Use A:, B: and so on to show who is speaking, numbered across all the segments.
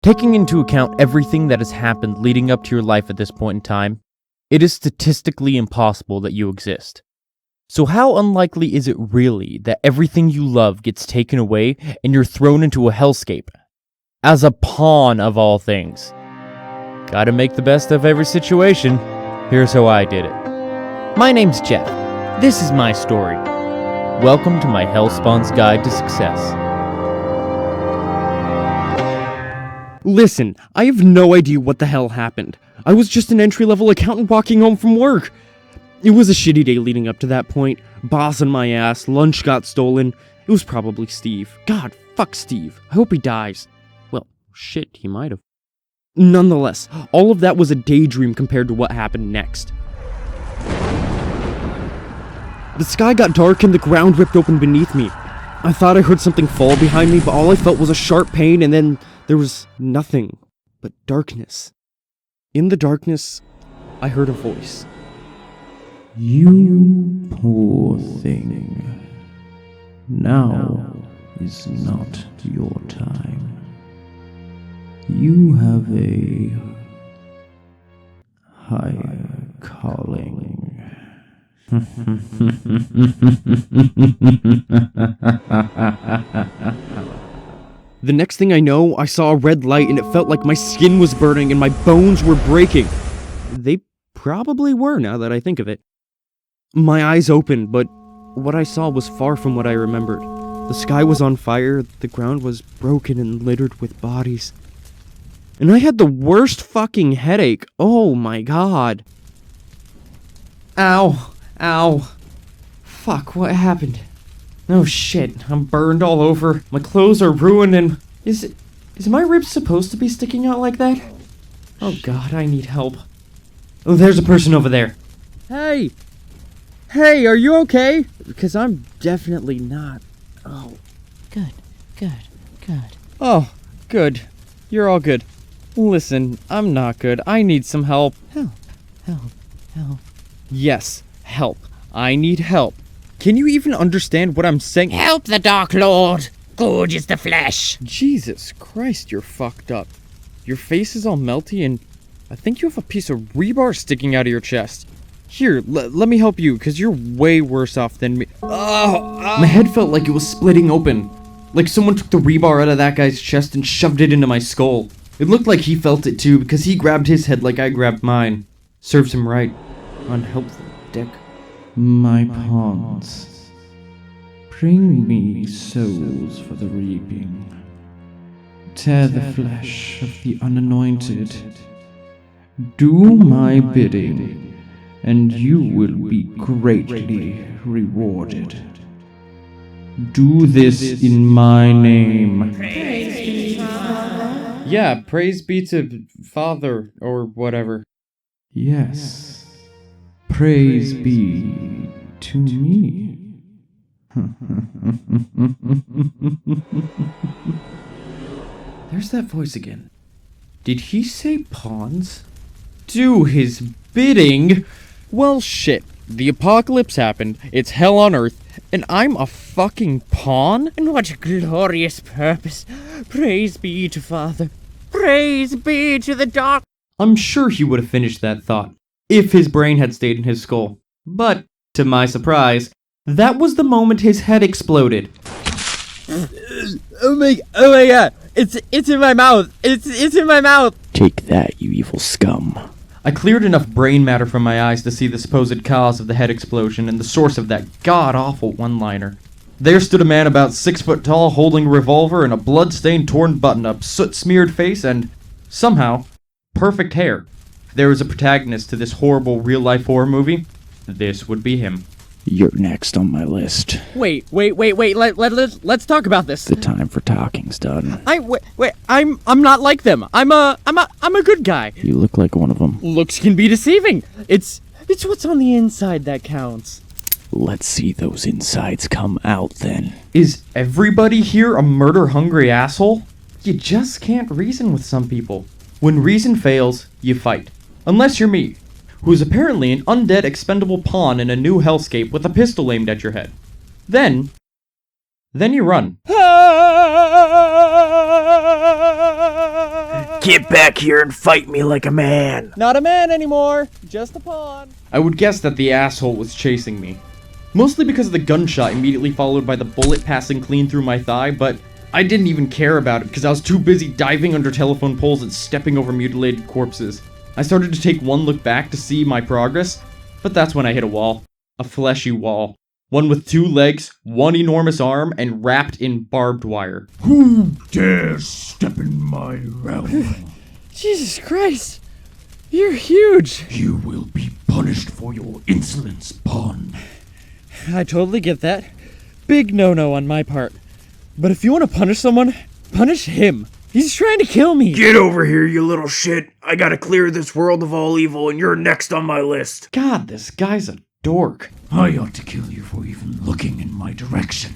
A: Taking into account everything that has happened leading up to your life at this point in time, it is statistically impossible that you exist. So how unlikely is it really that everything you love gets taken away and you're thrown into a hellscape? As a pawn of all things. Gotta make the best of every situation. Here's how I did it. My name's Jeff. This is my story. Welcome to my Hellspawn's Guide to Success.
B: Listen, I have no idea what the hell happened. I was just an entry-level accountant walking home from work. It was a shitty day leading up to that point. Boss on my ass, lunch got stolen. It was probably Steve. God, fuck Steve. I hope he dies. Well, shit, he might have. Nonetheless, all of that was a daydream compared to what happened next. The sky got dark and the ground ripped open beneath me. I thought I heard something fall behind me, but all I felt was a sharp pain, and then there was nothing but darkness. In the darkness, I heard a voice.
C: You poor thing. Now is not your time. You have a higher calling.
B: The next thing I know, I saw a red light and it felt like my skin was burning and my bones were breaking. They probably were, now that I think of it. My eyes opened, but what I saw was far from what I remembered. The sky was on fire, the ground was broken and littered with bodies. And I had the worst fucking headache. Oh my god. Ow. Ow. Fuck, what happened? Oh shit, I'm burned all over. My clothes are ruined and... Is my ribs supposed to be sticking out like that? Oh god, I need help. Oh, there's a person over there. Hey! Hey, are you okay? Because I'm definitely not. Oh.
D: Good.
B: Oh, good. You're all good. Listen, I'm not good. I need some help.
D: Help.
B: Yes, help. I need help. Can you even understand what I'm saying?
D: Help the Dark Lord! Gorge is the flesh!
B: Jesus Christ, you're fucked up. Your face is all melty and I think you have a piece of rebar sticking out of your chest. Here, let me help you, because you're way worse off than me. My head felt like it was splitting open. Like someone took the rebar out of that guy's chest and shoved it into my skull. It looked like he felt it too, because he grabbed his head like I grabbed mine. Serves him right. Unhelpful dick.
C: My pawns, bring me souls for the reaping. Tear the flesh of the unanointed. Do my bidding, and you will be greatly rewarded. Do this in my name.
B: Yeah, praise be to Father, or whatever.
C: Yes, praise be to me.
B: There's that voice again. Did he say pawns? Do his bidding? Well, shit. The apocalypse happened, it's hell on earth, and I'm a fucking pawn?
D: And what a glorious purpose! Praise be to Father! Praise be to the Dark...
B: I'm sure he would have finished that thought, if his brain had stayed in his skull. But, to my surprise, that was the moment his head exploded.
A: Oh my god! It's in my mouth! It's in my mouth!
C: Take that, you evil scum.
B: I cleared enough brain matter from my eyes to see the supposed cause of the head explosion and the source of that god-awful one-liner. There stood a man about 6 foot tall holding a revolver and a blood-stained torn button-up, soot-smeared face, and, somehow, perfect hair. If there was a protagonist to this horrible real-life horror movie, this would be him.
C: You're next on my list.
A: Wait, let's talk about this.
C: The time for talking's done.
A: I'm not like them. I'm a good guy.
C: You look like one of them.
A: Looks can be deceiving. It's what's on the inside that counts.
C: Let's see those insides come out then.
B: Is everybody here a murder-hungry asshole? You just can't reason with some people. When reason fails, you fight. Unless you're me, who is apparently an undead expendable pawn in a new hellscape with a pistol aimed at your head. Then you run.
E: Get back here and fight me like a man.
D: Not a man anymore, just a pawn.
B: I would guess that the asshole was chasing me. Mostly because of the gunshot immediately followed by the bullet passing clean through my thigh, but I didn't even care about it because I was too busy diving under telephone poles and stepping over mutilated corpses. I started to take one look back to see my progress, but that's when I hit a wall. A fleshy wall. One with 2 legs, 1 enormous arm, and wrapped in barbed wire.
C: Who dares step in my realm?
D: Jesus Christ, you're huge.
C: You will be punished for your insolence, pawn.
D: I totally get that. Big no-no on my part. But if you want to punish someone, punish him. He's trying to kill me.
E: Get over here, you little shit. I gotta clear this world of all evil, and you're next on my list.
B: God, this guy's a dork.
C: I ought to kill you for even looking in my direction.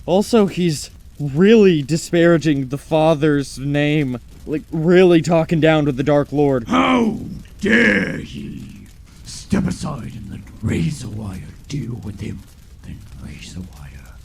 D: Also, he's really disparaging the father's name. Like, really talking down to the Dark Lord.
C: How dare ye! Step aside and let Razor Wire deal with him. Then Razor Wire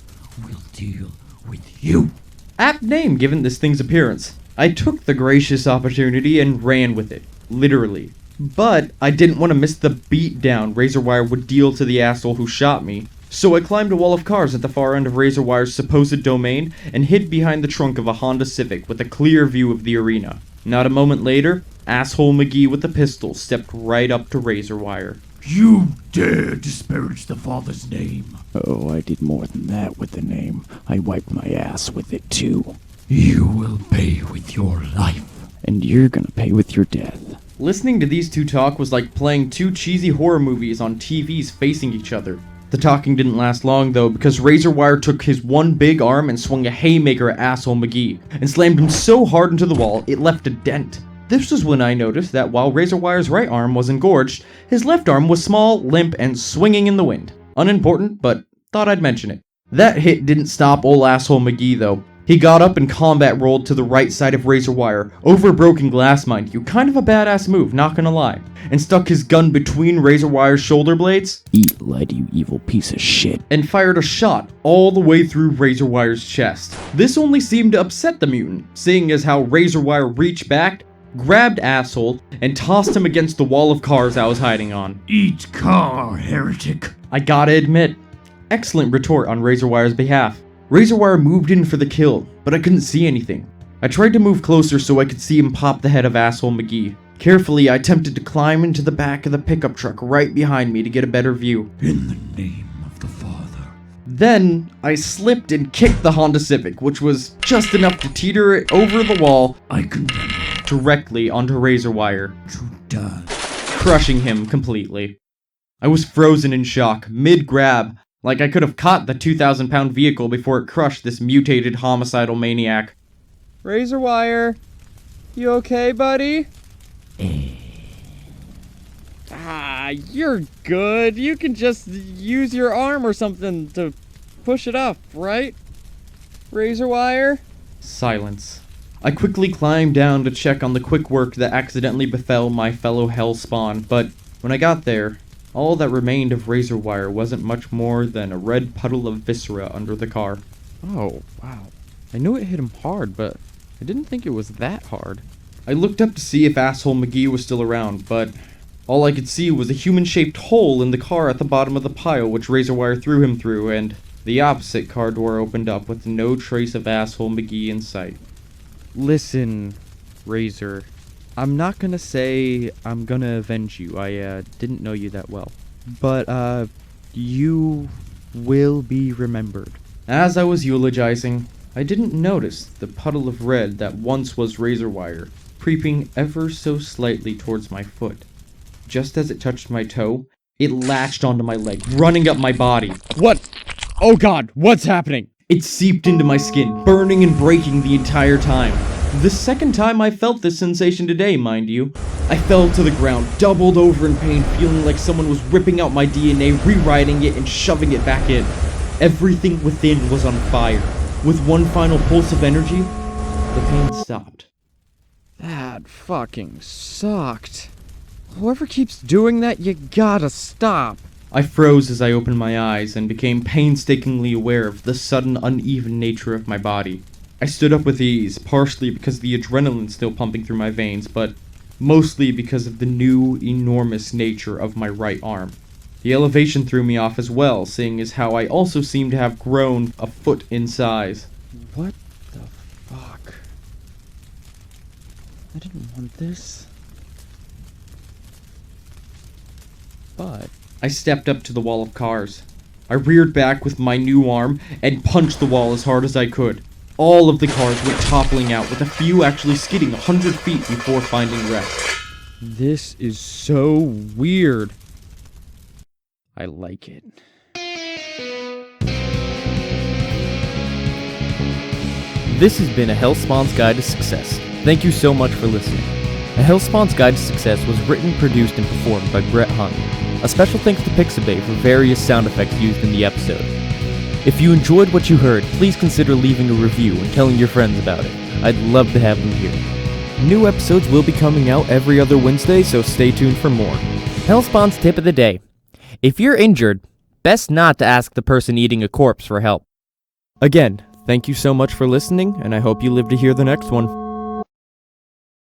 C: will deal with you.
B: Apt name given this thing's appearance. I took the gracious opportunity and ran with it. Literally. But I didn't want to miss the beatdown Razorwire would deal to the asshole who shot me. So I climbed a wall of cars at the far end of Razorwire's supposed domain and hid behind the trunk of a Honda Civic with a clear view of the arena. Not a moment later, asshole McGee with the pistol stepped right up to Razorwire.
C: You dare disparage the father's name?
F: Oh, I did more than that with the name. I wiped my ass with it too.
C: You will pay with your life.
F: And you're gonna pay with your death.
B: Listening to these two talk was like playing 2 cheesy horror movies on TVs facing each other. The talking didn't last long though, because Razorwire took his one big arm and swung a haymaker at asshole McGee, and slammed him so hard into the wall it left a dent. This was when I noticed that while Razorwire's right arm was engorged, his left arm was small, limp, and swinging in the wind. Unimportant, but thought I'd mention it. That hit didn't stop ol' asshole McGee though. He got up and combat rolled to the right side of Razorwire, over broken glass mind you, kind of a badass move, not gonna lie, and stuck his gun between Razorwire's shoulder blades,
F: Eat lead, you evil piece of shit.
B: and fired a shot all the way through Razorwire's chest. This only seemed to upset the mutant, seeing as how Razorwire reached back, grabbed asshole, and tossed him against the wall of cars I was hiding on.
C: Eat car, heretic.
B: I gotta admit, excellent retort on Razorwire's behalf. Razorwire moved in for the kill, but I couldn't see anything. I tried to move closer so I could see him pop the head of asshole McGee. Carefully, I attempted to climb into the back of the pickup truck right behind me to get a better view.
C: In the name of the Father.
B: Then, I slipped and kicked the Honda Civic, which was just enough to teeter it over the wall
C: I condemn you
B: directly onto Razorwire,
C: to die.
B: crushing him completely. I was frozen in shock, mid-grab, like I could have caught the 2,000-pound vehicle before it crushed this mutated homicidal maniac.
D: Razorwire, you okay, buddy? You're good. You can just use your arm or something to push it up, right? Razorwire?
B: Silence. I quickly climbed down to check on the quick work that accidentally befell my fellow hellspawn, but when I got there, all that remained of Razorwire wasn't much more than a red puddle of viscera under the car.
D: Oh, wow. I knew it hit him hard, but I didn't think it was that hard.
B: I looked up to see if asshole McGee was still around, but all I could see was a human-shaped hole in the car at the bottom of the pile which Razorwire threw him through, and the opposite car door opened up with no trace of asshole McGee in sight.
D: Listen, Razor. I'm not gonna say I'm gonna avenge you. I didn't know you that well. But, you will be remembered.
B: As I was eulogizing, I didn't notice the puddle of red that once was Razorwire creeping ever so slightly towards my foot. Just as it touched my toe, it latched onto my leg, running up my body.
D: What? Oh god, what's happening?
B: It seeped into my skin, burning and breaking the entire time. The second time I felt this sensation today, mind you. I fell to the ground, doubled over in pain, feeling like someone was ripping out my DNA, rewriting it, and shoving it back in. Everything within was on fire. With one final pulse of energy, the pain stopped.
D: That fucking sucked. Whoever keeps doing that, you gotta stop.
B: I froze as I opened my eyes and became painstakingly aware of the sudden uneven nature of my body. I stood up with ease, partially because the adrenaline's still pumping through my veins, but mostly because of the new, enormous nature of my right arm. The elevation threw me off as well, seeing as how I also seem to have grown a foot in size.
D: What the fuck? I didn't want this. But
B: I stepped up to the wall of cars. I reared back with my new arm and punched the wall as hard as I could. All of the cars went toppling out, with a few actually skidding 100 feet before finding rest.
D: this is so weird. I like it.
A: This has been a Hellspawn's Guide to Success. Thank you so much for listening. A Hellspawn's Guide to Success was written, produced, and performed by Brett Hunt. A special thanks to Pixabay for various sound effects used in the episode. If you enjoyed what you heard, please consider leaving a review and telling your friends about it. I'd love to have them here. New episodes will be coming out every other Wednesday, so stay tuned for more. Hellspawn's tip of the day. If you're injured, best not to ask the person eating a corpse for help. Again, thank you so much for listening, and I hope you live to hear the next one.